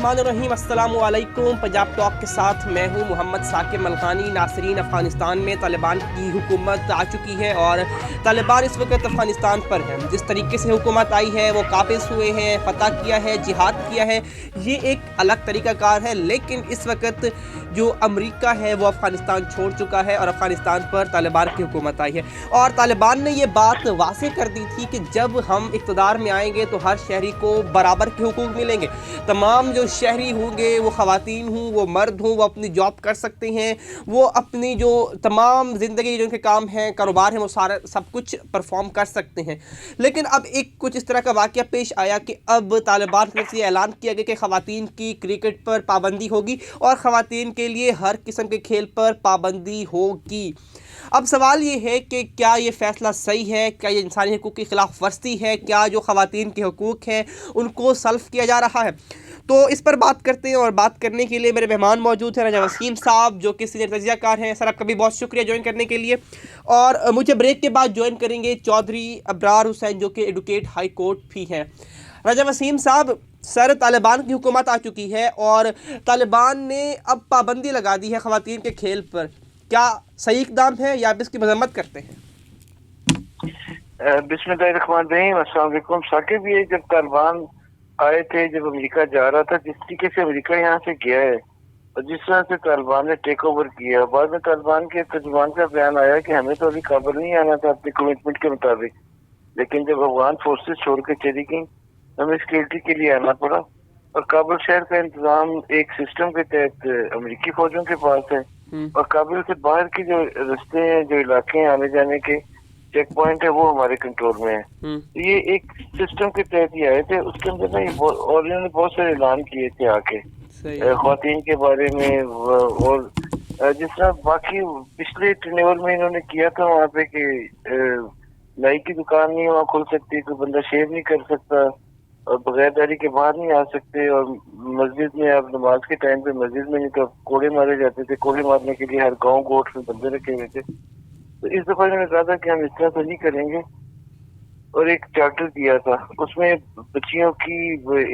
बिस्मिल्लाहिर्रहमानिर्रहीम। अस्सलामु अलैकुम। पंजाब टॉक के साथ मैं हूं मोहम्मद साकिब मलकानी। नासरीन, अफ़गानिस्तान में तालिबान की हुकूमत आ चुकी है और तालिबान इस वक्त अफ़गानिस्तान पर है। जिस तरीके से हुकूमत आई है वो काबिज़ हुए हैं, फ़तह किया है, जिहाद किया है, ये एक अलग तरीक़ाकार है। लेकिन इस वक्त जो अमरीका है वो अफ़गानिस्तान छोड़ चुका है और अफ़गानिस्तान पर तालिबान की हुकूमत आई है। और तालिबान ने ये बात वाज़े कर दी थी कि जब हम इक़्तिदार में आएंगे तो हर शहरी को बराबर के हुकूक मिलेंगे। तमाम जो शहरी होंगे, वो ख़वातीन हों, वो मर्द हों, वो अपनी जॉब कर सकते हैं, वो अपनी जो तमाम ज़िंदगी जो उनके काम हैं, कारोबार हैं, वो सारा सब कुछ परफॉर्म कर सकते हैं। लेकिन अब एक कुछ इस तरह का वाक़या पेश आया कि अब तालिबान की तरफ से ऐलान किया गया कि ख़वातीन की क्रिकेट पर पाबंदी होगी और ख़वातीन के लिए हर किस्म के खेल पर पाबंदी होगी। अब सवाल ये है कि क्या ये फ़ैसला सही है? क्या ये इंसानी हकूक़ की ख़िलाफ़ वर्जी है? क्या जो ख़वातीन के हकूक़ हैं उनको सल्फ़ किया जा रहा है? तो इस पर बात करते हैं और बात करने के लिए मेरे मेहमान मौजूद हैं। रजा वसीम साहब जो कि सीनियर तजियाकार हैं। सर, आपका भी बहुत शुक्रिया ज्वाइन करने के लिए। और मुझे ब्रेक के बाद ज्वाइन करेंगे चौधरी अबरार हुसैन जो कि एडवोकेट हाई कोर्ट भी हैं। रजा वसीम साहब, सर, तालिबान की हुकूमत आ चुकी है और तालिबान ने अब पाबंदी लगा दी है ख़वातीन के खेल पर। क्या सही इक़दाम है या आप इसकी मज़म्मत करते हैं? बिस्मिल्लाहिर्रहमानिर्रहीम। अस्सलाम वालेकुम। साकिब, ये जब तालिबान आए थे, जब अमेरिका जा रहा था, जिस तरीके से अमेरिका यहाँ से गया है और जिस तरह से तालिबान ने टेक ओवर किया, बाद में तालिबान के तर्जुमान का बयान आया कि हमें तो अभी काबुल नहीं आना था अपनी कमिटमेंट के मुताबिक, लेकिन जब अफगान फोर्सेस छोड़ के चली गई हमें सिक्योरिटी के लिए आना पड़ा और काबुल शहर का इंतजाम एक सिस्टम के तहत अमेरिकी फौजों के पास है और काबुल से बाहर की जो रास्ते हैं, जो इलाके हैं आने जाने के चेक पॉइंट है, वो हमारे कंट्रोल में है। तो ये एक सिस्टम के तहत ही आए थे। उसके अंदर ना और इन्होंने बहुत सारे ऐलान किए थे आके ख्वातीन के बारे में और जिस तरह बाकी पिछले टर्नओवर में इन्होंने किया था वहाँ पे कि नाई की दुकान नहीं वहाँ खुल सकती, कोई बंदा शेव नहीं कर सकता और बगैर दाढ़ी के बाहर नहीं आ सकते और मस्जिद में आप नमाज के टाइम पे मस्जिद में नहीं तो कोड़े मारे जाते थे। कोड़े मारने के लिए हर गाँव गोट में बंदे रखे हुए थे। तो इस दफा इन्होंने कहा था कि हम इस तरह तो नहीं करेंगे और एक चार्टर दिया था। उसमें बच्चियों की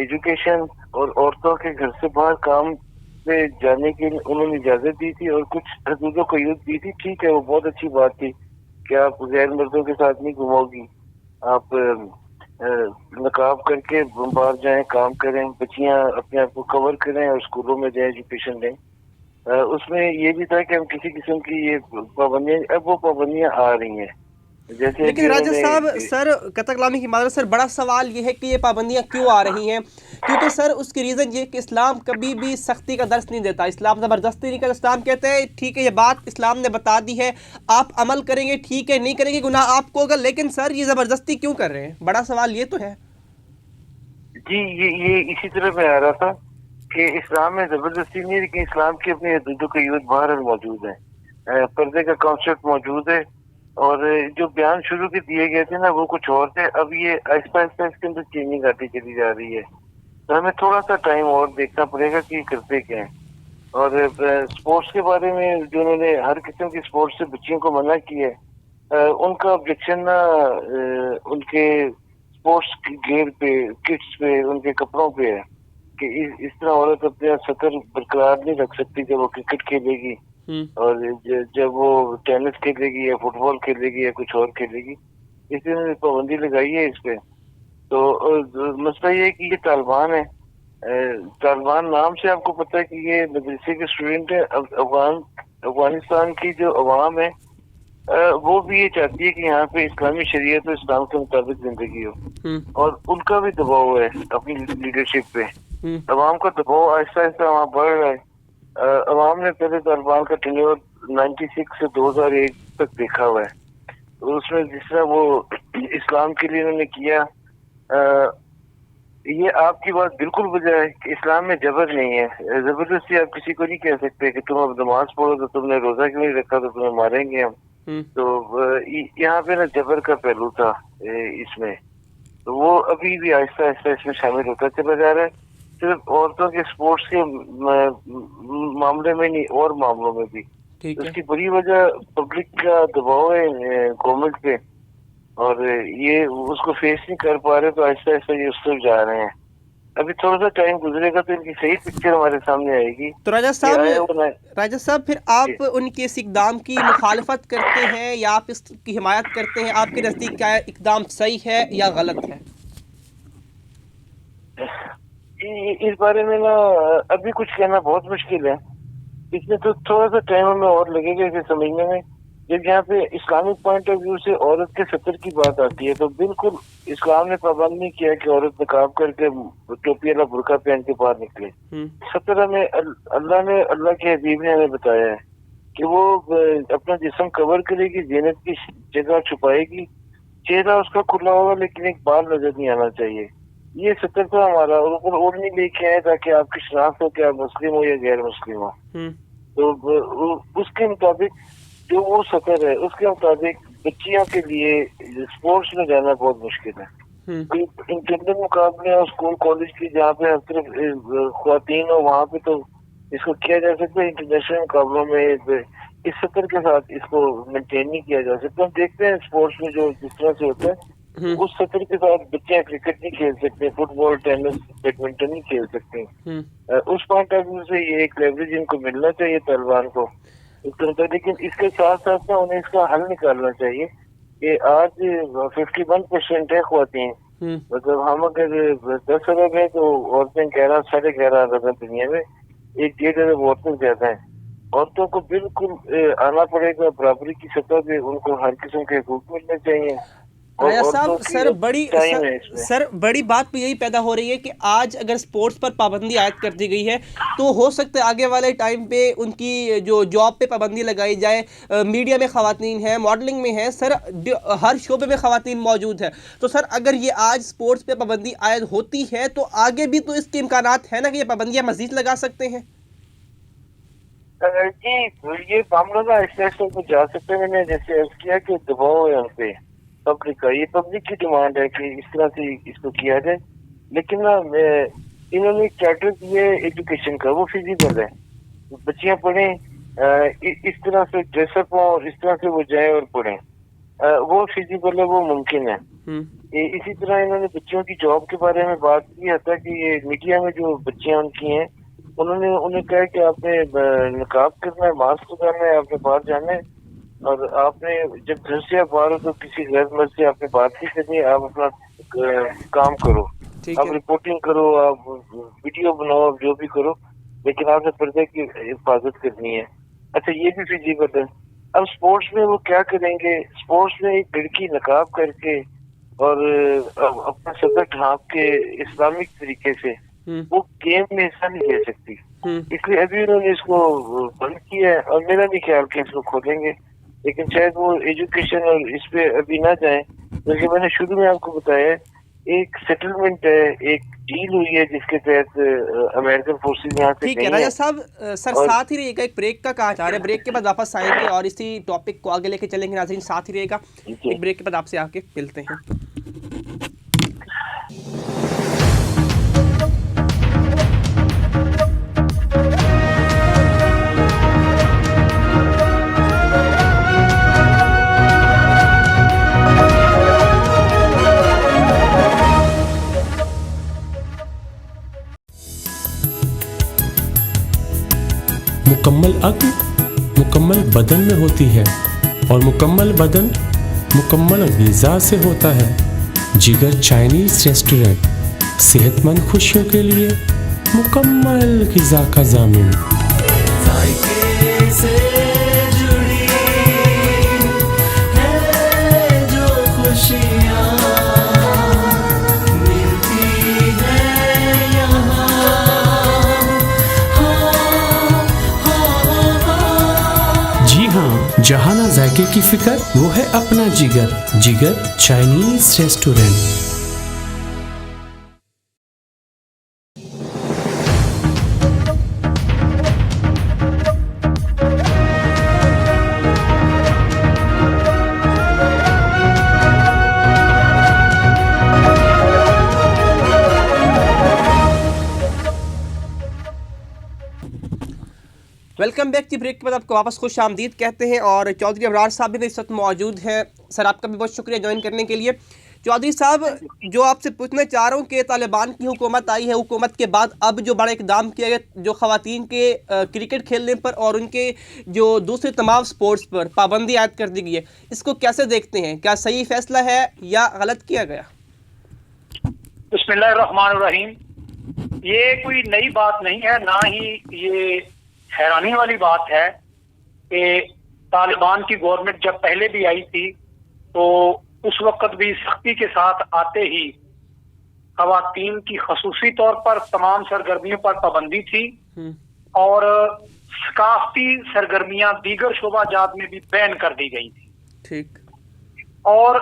एजुकेशन और औरतों के घर से बाहर काम पे जाने के लिए उन्होंने इजाजत दी थी और कुछ हदूदों को यूज दी थी। ठीक है, वो बहुत अच्छी बात थी कि आप गैर मर्दों के साथ नहीं घुमाओगी, आप नकाब करके बाहर जाएं, काम करें, बच्चियां अपने आप को कवर करें और स्कूलों में जाएं, एजुकेशन लें। उसमें ये भी था कि हम किसी किस्म की ये पाबंदियां, अब वो पाबंदियां आ रही हैं। जैसे लेकिन राजा साहब, सर, कतकलामी की माजरत, सर, बड़ा सवाल ये है कि ये पाबंदियां क्यों आ रही हैं? क्योंकि सर उसकी रीज़न ये कि इस्लाम कभी भी सख्ती का दर्स नहीं देता, इस्लाम ज़बरदस्ती नहीं करता। इस्लाम कहते हैं ठीक है, ये बात इस्लाम ने बता दी है, आप अमल करेंगे, ठीक है, नहीं करेंगे गुनाह आपको होगा। लेकिन सर ये ज़बरदस्ती क्यों कर रहे हैं? बड़ा सवाल ये तो है जी। ये इसी तरह मैं आ रहा था कि इस्लाम में जबरदस्ती नहीं है, लेकिन इस्लाम की अपनी हदूदों का यूज बाहर मौजूद है। पर्दे का कॉन्सेप्ट मौजूद है और जो बयान शुरू के दिए गए थे ना वो कुछ और थे। अब ये आहिस्ता आहिस्ता इसके अंदर चेंजिंग आती चली जा रही है। तो हमें थोड़ा सा टाइम और देखना पड़ेगा कि करते क्या है। और स्पोर्ट्स के बारे में जो उन्होंने हर किस्म की स्पोर्ट्स से बच्चियों को मना किया है, उनका ऑब्जेक्शन ना उनके स्पोर्ट्स गेयर पे, किट्स पे, उनके कपड़ों पे है कि इस तरह औरत अपने सतर बरकरार नहीं रख सकती जब वो क्रिकेट खेलेगी और जब वो टेनिस खेलेगी या फुटबॉल खेलेगी या कुछ और खेलेगी, इसलिए उन्होंने पाबंदी लगाई है इस पे। तो मसला ये है कि ये तालिबान है। तालिबान नाम से आपको पता है कि ये मदरसे के स्टूडेंट है। अफगानिस्तान की जो अवाम है वो भी ये चाहती है कि यहाँ पे इस्लामी शरीयत और इस्लाम के मुताबिक जिंदगी हो और उनका भी दबाव है अपनी लीडरशिप पे। अवाम का दबाव आहिस्ता आहिस्ता वहाँ बढ़ रहा है। अवाम ने पहले तालिबान का टेन्योर 96 से 2001 तक देखा हुआ है। तो उसमें जिस तरह वो इस्लाम के लिए उन्होंने किया, ये आपकी बात बिल्कुल वजह है कि इस्लाम में जबर नहीं है। जबरदस्ती आप किसी को नहीं कह सकते कि तुम अब नमाज पढ़ो तो तुमने रोजा क्यों नहीं रखा तो तुम्हें मारेंगे हम। तो यहाँ पे ना जबर का पहलू था इसमें। तो वो अभी भी आहिस्ता आहिस्ता इसमें शामिल होता चला जा रहा है। सिर्फ औरतों के स्पोर्ट्स के मामले में नहीं, और मामलों में भी। उसकी बड़ी वजह पब्लिक का दबाव है गवर्नमेंट पे और ये उसको फेस नहीं कर पा रहे, तो आहिस्ता आहिस्ता ये उस तरफ जा रहे हैं। ابھی تھوڑا سا ٹائم گزرے گا تو ان کی صحیح پکچر ہمارے سامنے آئے گی. تو راجہ صاحب پھر آپ ان کے اس اقدام کی مخالفت کرتے ہیں یا آپ اس کی حمایت کرتے ہیں؟ آپ کے نزدیک کیا اقدام صحیح ہے یا غلط ہے؟ اس بارے میں نا ابھی کچھ کہنا بہت مشکل ہے. اس میں تو تھوڑا سا ٹائم ہمیں اور لگے گا اسے سمجھنے میں. جب یہاں پہ اسلامک پوائنٹ آف ویو سے عورت کے سطر کی بات آتی ہے تو بالکل اسلام نے پابند نہیں کیا کہ عورت نقاب کر کے ٹوپی والا برقع پہن کے باہر نکلے. سطر ہمیں اللہ کے حبیب نے ہمیں بتایا ہے کہ وہ اپنا جسم کور کرے گی, زینت کی جگہ چھپائے گی, چہرہ اس کا کھلا ہوگا لیکن ایک بال نظر نہیں آنا چاہیے. یہ سطر تھا ہمارا, اور اوپر اوڑھنی لے کے آئے تاکہ آپ کی شناخت ہو کہ آپ مسلم ہو یا غیر مسلم ہو. تو اس کے مطابق جو وہ سطر ہے اس کے مطابق بچیوں کے لیے اسپورٹس میں جانا بہت مشکل ہے. انٹرنیشنل مقابلے اور اسکول کالج کی جہاں پہ ہر طرف خواتین ہو وہاں پہ تو اس کو کیا جا سکتا ہے. انٹرنیشنل مقابلوں میں اس سطر کے ساتھ اس کو مینٹین نہیں کیا جا سکتا. ہم دیکھتے ہیں اسپورٹس میں جو جس طرح سے ہوتا ہے اس سطر کے ساتھ بچے کرکٹ نہیں کھیل سکتے, فٹ بال, ٹینس, بیڈمنٹن نہیں کھیل سکتے. اس پوائنٹ آف ویو سے یہ ایک لیوریج ان کو ملنا چاہیے طالبان کو. لیکن اس کے ساتھ ساتھ نا انہیں اس کا حل نکالنا چاہیے کہ آج 51% ہے خواتین. مطلب ہم اگر 10 ارب ہے تو عورتیں 11-11.5 ارب ہیں دنیا میں, 1-1.5 ارب عورتیں زیادہ ہیں. عورتوں کو بالکل آنا پڑے گا برابری کی سطح پہ, ان کو ہر قسم کے حقوق ملنے چاہیے. راجہ صاحب سر بڑی بات یہی پیدا ہو رہی ہے کہ آج اگر اسپورٹس پر پابندی عائد کر دی گئی ہے تو ہو سکتا ہے آگے والے ٹائم پہ ان کی جو جاب پہ پابندی لگائی جائے. میڈیا میں خواتین ہیں, ماڈلنگ میں ہیں, سر ہر شعبے میں خواتین موجود ہیں. تو سر اگر یہ آج اسپورٹس پہ پابندی عائد ہوتی ہے تو آگے بھی تو اس کے امکانات ہیں نا کہ یہ پابندیاں مزید لگا سکتے ہیں. جی یہ معاملہ نا ایسے کو جا سکتے ہیں. میں نے جیسے عرض کیا کہ دباؤ ہے یہاں پہ پبلک کا, یہ پبلک کی ڈیمانڈ ہے کہ اس طرح سے اس کو کیا جائے. لیکن نا انہوں نے چارٹر کیا ہے ایجوکیشن کا, وہ فزیبل ہے. بچیاں پڑھیں, اس طرح سے ڈریس اپ ہوں اور اس طرح سے وہ جائیں اور پڑھیں, وہ فزیبل ہے, وہ ممکن ہے. اسی طرح انہوں نے بچیوں کی جاب کے بارے میں بات کی ہے کہ یہ میڈیا میں جو بچیاں ان کی ہیں انہوں نے انہیں کہا کہ آپ نے نقاب کرنا ہے, ماسک کرنا ہے, آپ نے باہر جانا ہے, اور آپ نے جب گھر سے آپ باہر ہو تو کسی غیر مرد سے آپ نے بات نہیں کرنی ہے. آپ اپنا کام کرو, آپ رپورٹنگ کرو, آپ ویڈیو بناؤ, آپ جو بھی کرو, لیکن آپ نے پردے کی حفاظت کرنی ہے. اچھا یہ بھی فزیبل ہے. اب اسپورٹس میں وہ کیا کریں گے؟ اسپورٹس میں ایک لڑکی نقاب کر کے اور اپنا صدر ڈھانپ کے اسلامک طریقے سے وہ گیم میں حصہ نہیں لے سکتی. اس لیے ابھی انہوں نے اس کو بند کیا ہے, اور میرا نہیں خیال کہ اس کو کھولیں گے. لیکن شاید وہ ایجوکیشن اور اس پہ ابھی نہ جائیں, جیسے میں نے شروع میں آپ کو بتایا ایک سیٹلمنٹ ہے, ایک ڈیل ہوئی ہے جس کے تحت امریکن فورسز یہاں سے ٹھیک ہے. راجہ صاحب سر ساتھ ہی رہیے گا, ایک بریک کا کہا جا رہا ہے, بریک کے بعد واپس آئیں گے اور اسی ٹاپک کو آگے لے کے چلیں گے. ناظرین ساتھ ہی رہیے گا, ایک بریک کے بعد آپ سے آ کے ملتے ہیں. مکمل عقل مکمل بدن میں ہوتی ہے, اور مکمل بدن مکمل غذا سے ہوتا ہے. جگر چائنیز ریسٹورنٹ صحت مند خوشیوں کے لیے مکمل غذا کا ضامن. ذائقے سے جڑی ہے جو خوشیاں ملتی ہیں یہاں. جی ہاں, جہاں ذائقے کی فکر وہ ہے اپنا جگر. جگر چائنیز ریسٹورنٹ. Welcome back. کی بریک کے بعد آپ کو واپس خوش آمدید کہتے ہیں, اور چودھری ابرار صاحب بھی اس وقت موجود ہیں. سر آپ کا بھی بہت شکریہ جوائن کرنے کے لیے. चौधरी साहब, जो आपसे पूछना चाह रहा हूँ कि तालिबान की हुकूमत आई है, हुकूमत के बाद अब जो बड़ा इकदाम किया गया, जो ख़वातीन के क्रिकेट खेलने पर और उनके जो दूसरे तमाम स्पोर्ट्स पर पाबंदी आयद कर दी गई है, इसको कैसे देखते हैं? क्या सही फैसला है या गलत किया गया? बिस्मिल्लाहिर्रहमानिर्रहीम। ये कोई नई बात नहीं है, ना ही ये हैरानी वाली बात है कि तालिबान की गवर्नमेंट जब पहले भी आई थी तो उस वक्त भी सख्ती के साथ आते ही ख़वातीन की खसूसी तौर पर तमाम सरगर्मियों पर पाबंदी थी और सकाफती सरगर्मियां दीगर शोबाजात में भी बैन कर दी गई थी। ठीक। और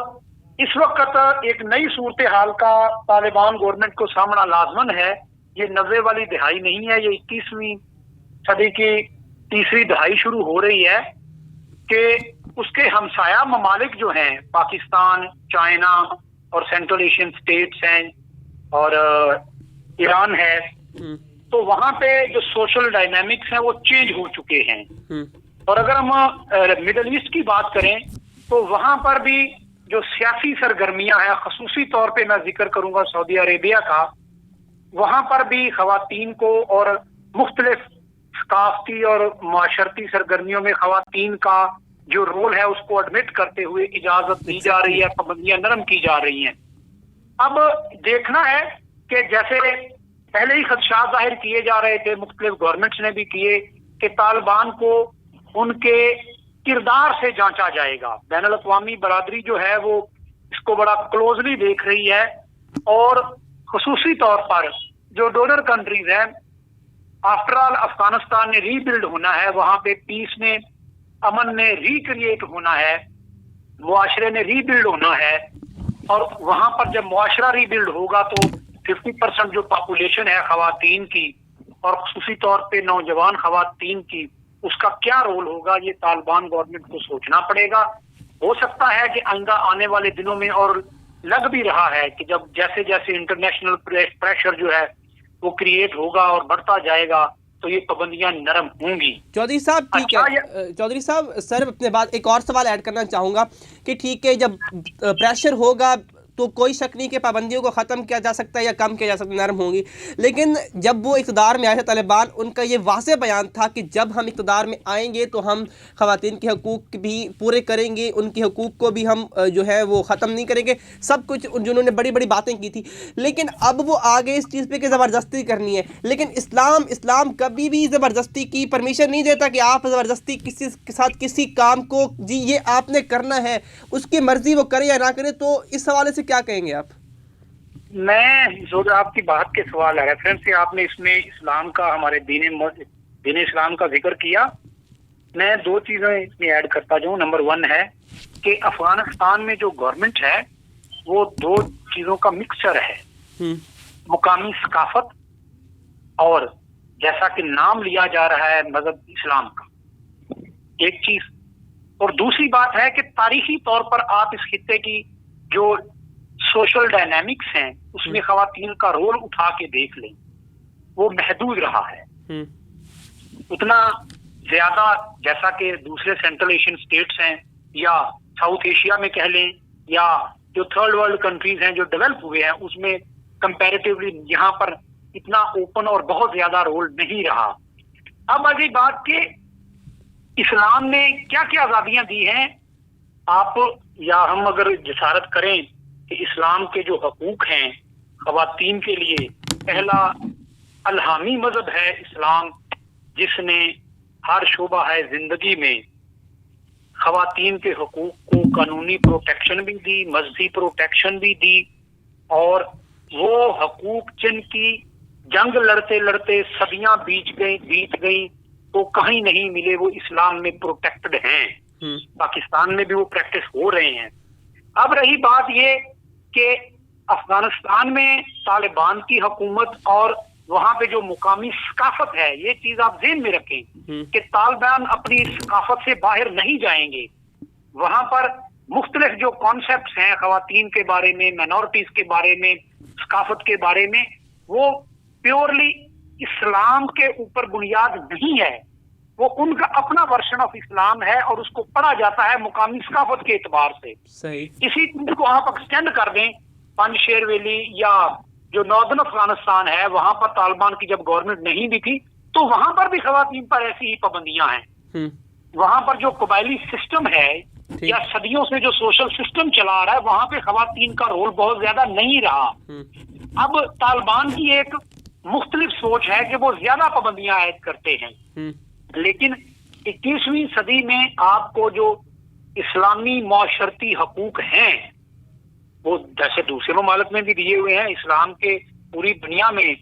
इस वक्त एक नई सूरत हाल का तालिबान गवर्नमेंट को सामना लाजमन है। ये 90 वाली दहाई नहीं है, ये 21वीं सदी की तीसरी दहाई शुरू हो रही है कि उसके हमसाया ममालिक जो हैं, पाकिस्तान, चाइना और सेंट्रल एशियन स्टेट्स हैं और ईरान है, तो वहां पे जो सोशल डायनामिक्स हैं वो चेंज हो चुके हैं। और अगर हम मिडल ईस्ट की बात करें तो वहां पर भी जो सियासी सरगर्मियां हैं, खसूसी तौर पे मैं जिक्र करूंगा सऊदी अरेबिया का, वहां पर भी खवातीन को और मुख्तलिफ सकाफती और माशरती सरगर्मियों में खवातीन का जो रोल है उसको एडमिट करते हुए इजाजत दी जा रही है, पाबंदियां नरम की जा रही हैं। अब देखना है कि जैसे पहले ही खदशात जाहिर किए जा रहे थे, मुख्तलिफ गवर्नमेंट्स ने भी किए, कि तालिबान को उनके किरदार से जांचा जाएगा। बैनुल अक़वामी बरादरी जो है वो इसको बड़ा क्लोजली देख रही है और खुसूसी तौर पर जो डोनर कंट्रीज हैं, आफ्टर ऑल अफगानिस्तान ने रीबिल्ड होना है, वहां पे पीस ने, अमन ने रिक्रिएट होना है, मुआशरे ने रीबिल्ड होना है। और वहां पर जब मुआशरा रीबिल्ड होगा तो 50% जो पॉपुलेशन है खवातीन की और खुसूसी तौर पे नौजवान खवातीन की, उसका क्या रोल होगा, ये तालिबान गवर्नमेंट को सोचना पड़ेगा। हो सकता है कि आइंदा आने वाले दिनों में, और लग भी रहा है कि जब जैसे जैसे इंटरनेशनल प्रेशर जो है वो क्रिएट होगा और बढ़ता जाएगा तो ये पाबंदियां नरम होंगी। चौधरी साहब ठीक है, चौधरी साहब सर अपने बात एक और सवाल ऐड करना चाहूँगा कि ठीक है, जब प्रेशर होगा तो कोई शक नहीं कि पाबंदियों को ख़त्म किया जा सकता है या कम किया जा सकता है, नरम होंगी। लेकिन जब वो इक़्तिदार में आए थे तालिबान, उनका ये वाज़ेह बयान था कि जब हम इक़्तिदार में आएंगे तो हम ख़वातीन के हकूक़ भी पूरे करेंगे, उनके हकूक़ को भी हम जो है वो ख़त्म नहीं करेंगे, सब कुछ जिन्होंने बड़ी बड़ी बातें की थी। लेकिन अब वो आगे इस चीज़ पर कि ज़बरदस्ती करनी है। लेकिन इस्लाम कभी भी ज़बरदस्ती की परमिशन नहीं देता कि आप ज़बरदस्ती किसी के साथ किसी काम को जी ये आपने करना है, उसकी मर्ज़ी वो करे या ना करे। तो इस हवाले से क्या कहेंगे आप? मैं जो आपकी बात के सवाल है, रेफरेंस से आपने इसमें इस्लाम का, हमारे दीन इस्लाम का जिक्र किया। मैं दो चीजें इसमें ऐड करता जाऊं। नंबर 1 है कि अफगानिस्तान में जो गवर्नमेंट है वो दो चीजों का मिक्सचर है, मुकामी सकाफत और जैसा कि नाम लिया जा रहा है मजहब इस्लाम का, एक चीज। और दूसरी बात है कि तारीखी तौर पर आप इस खित्ते की जो सोशल डायनामिक्स हैं उसमें खवातीन का रोल उठा के देख लें, वो महदूद रहा है। उतना ज्यादा जैसा कि दूसरे सेंट्रल एशियन स्टेट्स हैं या साउथ एशिया में कह लें या जो थर्ड वर्ल्ड कंट्रीज हैं जो डेवलप हुए हैं, उसमें कंपैरेटिवली यहाँ पर इतना ओपन और बहुत ज्यादा रोल नहीं रहा। अब अगली बात कि इस्लाम ने क्या क्या आजादियां दी हैं, आप या हम अगर जिसारत करें कि इस्लाम के जो हकूक हैं खवातीन के लिए, पहला अलहामी मजहब है इस्लाम, जिसने हर शोबा है जिंदगी में खवातीन के हकूक को कानूनी प्रोटेक्शन भी दी, मजहबी प्रोटेक्शन भी दी, और वो हकूक जिनकी जंग लड़ते लड़ते सदियां बीत गई तो कहीं नहीं मिले, वो इस्लाम में प्रोटेक्टेड हैं। पाकिस्तान में भी वो प्रैक्टिस हो रहे हैं। अब रही बात ये कि अफगानिस्तान में तालिबान की हुकूमत और वहां पे जो मुकामी सकाफत है, ये चीज आप ज़हन में रखें कि तालिबान अपनी सकाफत से बाहर नहीं जाएंगे। वहां पर मुख्तलिफ जो कॉन्सेप्ट्स हैं खवातीन के बारे में, माइनॉरिटीज के बारे में, सकाफत के बारे में, वो प्योरली इस्लाम के ऊपर बुनियाद नहीं है। وہ ان کا اپنا ورژن آف اسلام ہے اور اس کو پڑھا جاتا ہے مقامی ثقافت کے اعتبار سے. صحیح. اسی چیز کو آپ ایکسٹینڈ کر دیں پنج شیر ویلی یا جو ناردرن افغانستان ہے, وہاں پر طالبان کی جب گورنمنٹ نہیں بھی تھی تو وہاں پر بھی خواتین پر ایسی ہی پابندیاں ہیں. وہاں پر جو قبائلی سسٹم ہے یا صدیوں سے جو سوشل سسٹم چلا رہا ہے, وہاں پہ خواتین کا رول بہت زیادہ نہیں رہا. اب طالبان کی ایک مختلف سوچ ہے کہ وہ زیادہ پابندیاں عائد کرتے ہیں, لیکن 21ویں صدی میں آپ کو جو اسلامی معاشرتی حقوق ہیں وہ جیسے دوسرے ممالک میں بھی دیے ہوئے ہیں, اسلام کے پوری دنیا میں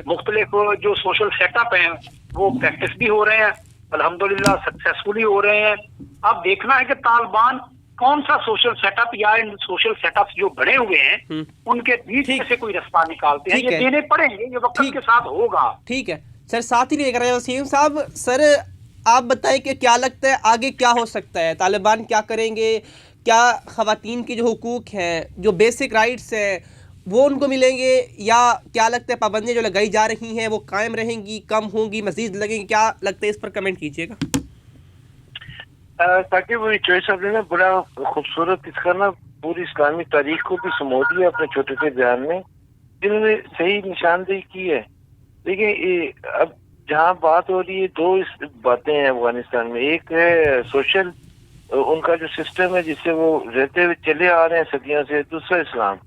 مختلف جو سوشل سیٹ اپ ہیں وہ پریکٹس بھی ہو رہے ہیں, الحمدللہ سکسیسفلی ہو رہے ہیں. اب دیکھنا ہے کہ طالبان کون سا سوشل سیٹ اپ یا ان سوشل سیٹ اپس جو بڑے ہوئے ہیں ان کے بیچ میں سے کوئی رستہ نکالتے ہیں. یہ دینے پڑیں گے, یہ وقت کے ساتھ ہوگا. ٹھیک ہے سر, ساتھ ہی لے کر وسیم صاحب, سر آپ بتائیں کہ کیا لگتا ہے آگے کیا ہو سکتا ہے, طالبان کیا کریں گے, کیا خواتین کی جو حقوق ہیں, جو بیسک رائٹس ہیں وہ ان کو ملیں گے, یا کیا لگتا ہے پابندیاں جو لگائی جا رہی ہیں وہ قائم رہیں گی, کم ہوں گی, مزید لگیں گی, کیا لگتا ہے اس پر کمنٹ کیجیے گا. تاکہ وہ چوائس آپ نے نا بڑا خوبصورت اس کا نا پوری اسلامی تاریخ کو بھی سمو دیا اپنے چھوٹے سے بیان میں, جنہوں نے صحیح نشاندہی کی ہے. دیکھیں اب جہاں بات ہو رہی ہے دو باتیں ہیں افغانستان میں, ایک ہے سوشل ان کا جو سسٹم ہے جس سے وہ رہتے ہوئے چلے آ رہے ہیں صدیوں سے, دوسرا اسلام.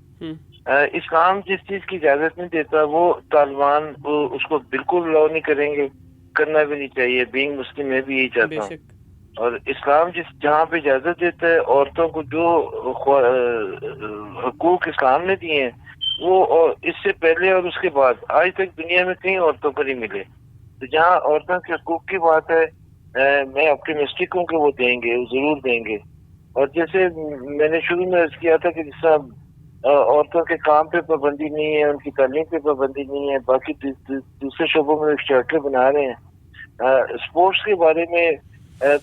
اسلام جس چیز کی اجازت نہیں دیتا وہ طالبان اس کو بالکل الاؤ نہیں کریں گے, کرنا بھی نہیں چاہیے. بینگ مسلم میں بھی یہی چاہتا ہوں. اور اسلام جہاں پہ اجازت دیتا ہے عورتوں کو جو حقوق اسلام نے دیے ہیں وہ اس سے پہلے اور اس کے بعد آج تک دنیا میں کئی عورتوں کو نہیں ملے. تو جہاں عورتوں کے حقوق کی بات ہے میں آپٹیمسٹک ہوں کہ وہ دیں گے, وہ ضرور دیں گے. اور جیسے میں نے شروع میں عرض کیا تھا کہ جس طرح عورتوں کے کام پہ پابندی نہیں ہے, ان کی تعلیم پہ پابندی نہیں ہے, باقی دوسرے شعبوں میں ایک چارٹر بنا رہے ہیں. اسپورٹس کے بارے میں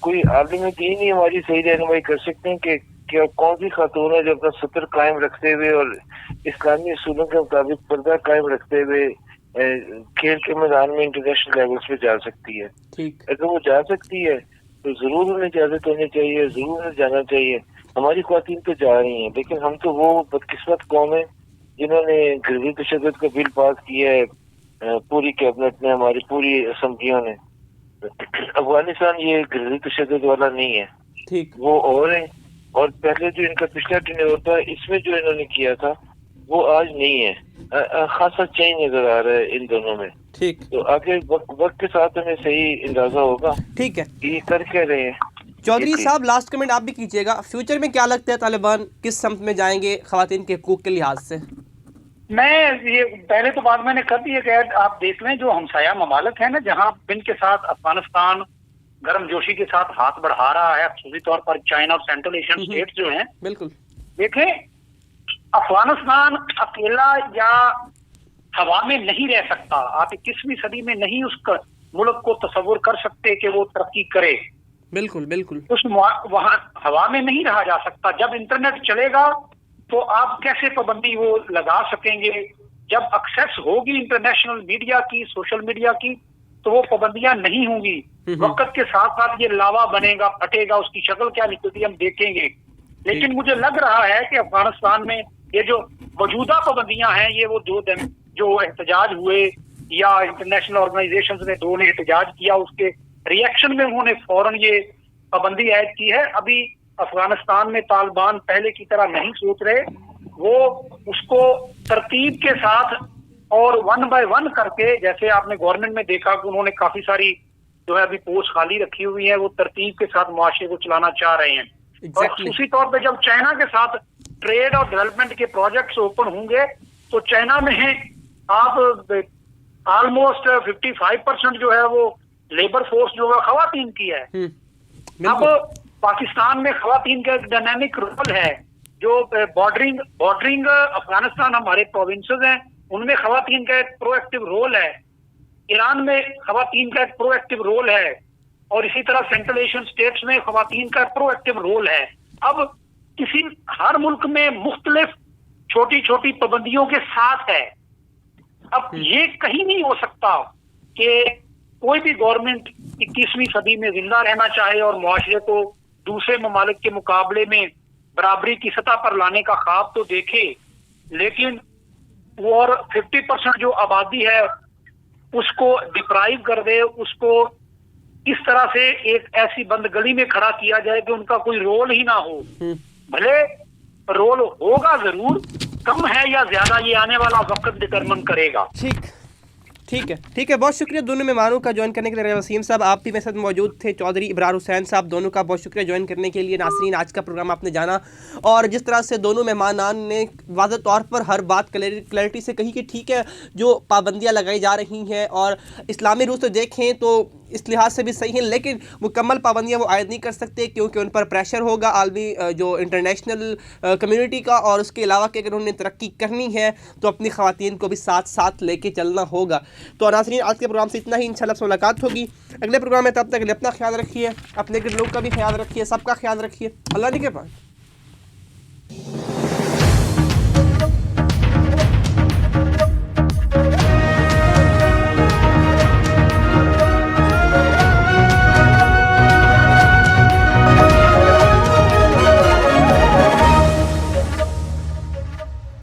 کوئی عالم دین ہی ہماری صحیح رہنمائی کر سکتے ہیں کہ کیا کون سی خاتون ہے جو اپنا سطر قائم رکھتے ہوئے اور اسلامی اصولوں کے مطابق پردہ قائم رکھتے ہوئے کھیل کے میدان میں انٹرنیشنل لیولز پہ جا سکتی ہے. اگر وہ جا سکتی ہے تو ضرور انہیں اجازت ہونی چاہیے, ضرور انہیں جانا چاہیے. ہماری خواتین تو جا رہی ہیں, لیکن ہم تو وہ بدقسمت قوم ہیں جنہوں نے گھریلو تشدد کا بل پاس کیا ہے پوری کیبنٹ میں, ہماری پوری اسمبلیوں نے. افغانستان یہ گھریلو تشدد والا نہیں ہے, وہ اور ہیں. اور پہلے جو ان کا پچھلا ٹینیور تھا اس میں جو انہوں نے کیا تھا وہ آج نہیں ہے. خاصا چینج نظر آ رہا ہے ان دونوں میں. تو آگے وقت کے ساتھ ہمیں صحیح اندازہ ہوگا. ٹھیک ہے, یہ کر کے رہے ہیں. چودھری صاحب لاسٹ کمنٹ آپ بھی کیجیے گا, فیوچر میں کیا لگتا ہے طالبان کس سمت میں جائیں گے خواتین کے حقوق کے لحاظ سے؟ میں یہ پہلے تو بات میں نے کر دی ہے کہ آپ دیکھ لیں جو ہمسایہ ممالک ہیں نا جہاں جن کے ساتھ افغانستان گرم جوشی کے ساتھ ہاتھ بڑھا رہا ہے, خصوصی طور پر چائنا اور سینٹرل ایشین اسٹیٹس جو ہیں, بالکل دیکھیں افغانستان اکیلا یا ہوا میں نہیں رہ سکتا. آپ 21ویں صدی میں نہیں اس ملک کو تصور کر سکتے کہ وہ ترقی کرے. بالکل بالکل اس وہاں ہوا میں نہیں رہا جا سکتا. جب انٹرنیٹ چلے گا تو آپ کیسے پابندی وہ لگا سکیں گے؟ جب ایکسیس ہوگی انٹرنیشنل میڈیا کی, سوشل میڈیا کی, تو وہ پابندیاں نہیں ہوں گی. وقت کے ساتھ ساتھ یہ لاوا بنے گا, پھٹے گا, اس کی شکل کیا نکلتی ہم دیکھیں گے. لیکن مجھے لگ رہا ہے کہ افغانستان میں یہ جو موجودہ پابندیاں ہیں یہ وہ جو احتجاج ہوئے یا انٹرنیشنل آرگنائزیشنز نے دو نے احتجاج کیا اس کے ریئیکشن میں انہوں نے فوراً یہ پابندی عائد کی ہے. ابھی افغانستان میں طالبان پہلے کی طرح نہیں سوچ رہے, وہ اس کو ترتیب کے ساتھ اور 1 by 1 کر کے, جیسے آپ نے گورنمنٹ میں دیکھا کہ انہوں نے کافی ساری جو ہے ابھی پوسٹ خالی رکھی ہوئی ہیں, وہ ترتیب کے ساتھ معاشرے کو چلانا چاہ رہے ہیں. اور خصوصی طور پہ جب چائنا کے ساتھ ٹریڈ اور ڈیولپمنٹ کے پروجیکٹس اوپن ہوں گے تو چائنا میں آپ آلموسٹ 55% جو ہے وہ لیبر فورس جو ہے خواتین کی ہے. اب پاکستان میں خواتین کا ایک ڈائنامک رول ہے. جو بارڈرنگ افغانستان ہمارے پروونسز ہیں ان میں خواتین کا ایک پرو ایکٹیو رول ہے. ایران میں خواتین کا ایک پرو ایکٹیو رول ہے, اور اسی طرح سینٹرل ایشین اسٹیٹس میں خواتین کا پرو ایکٹیو رول ہے. اب ہر ملک میں مختلف چھوٹی چھوٹی پابندیوں کے ساتھ ہے. اب یہ کہیں نہیں ہو سکتا کہ कोई भी गवर्नमेंट 21वीं सदी में जिंदा रहना चाहे और मुआशरे को दूसरे ममालिक के मुकाबले में बराबरी की सतह पर लाने का ख्वाब तो देखे, लेकिन वो और 50% जो आबादी है उसको डिप्राइव कर दे, उसको इस तरह से एक ऐसी बंद गली में खड़ा किया जाए कि उनका कोई रोल ही ना हो। भले रोल होगा जरूर, कम है या ज्यादा ये आने वाला वक्त डिटरमिन करेगा। ठीक है, बहुत शुक्रिया दोनों मेहमानों का ज्वाइन करने के लिए। वसीम साहब आप भी मेरे साथ मौजूद थे, चौधरी इब्रार हुसैन साहब, दोनों का बहुत शुक्रिया ज्वाइन करने के लिए। नाज़रीन, आज का प्रोग्राम आपने जाना और जिस तरह से दोनों मेहमानान ने वाज़ेह तौर पर हर बात क्लैरिटी से कही कि ठीक है जो पाबंदियाँ लगाई जा रही हैं और इस्लामी रूप से देखें तो इस लिहाज से भी सही है, लेकिन मुकम्मल पाबंदियाँ वो आयद नहीं कर सकते क्योंकि उन पर प्रेशर होगा आलमी जो इंटरनेशनल कम्युनिटी का, और उसके अलावा कि अगर उन्हें तरक्की करनी है तो अपनी ख़वातीन को भी साथ साथ लेके चलना होगा। तो नाज़रीन, आज के प्रोग्राम से इतना ही, इंशाल्लाह से मुलाकात होगी अगले प्रोग्राम में। तब तक अपना ख्याल रखिए, अपने के लोग का भी ख्याल रखिए, सबका ख्याल रखिए। अल्लाह के पास।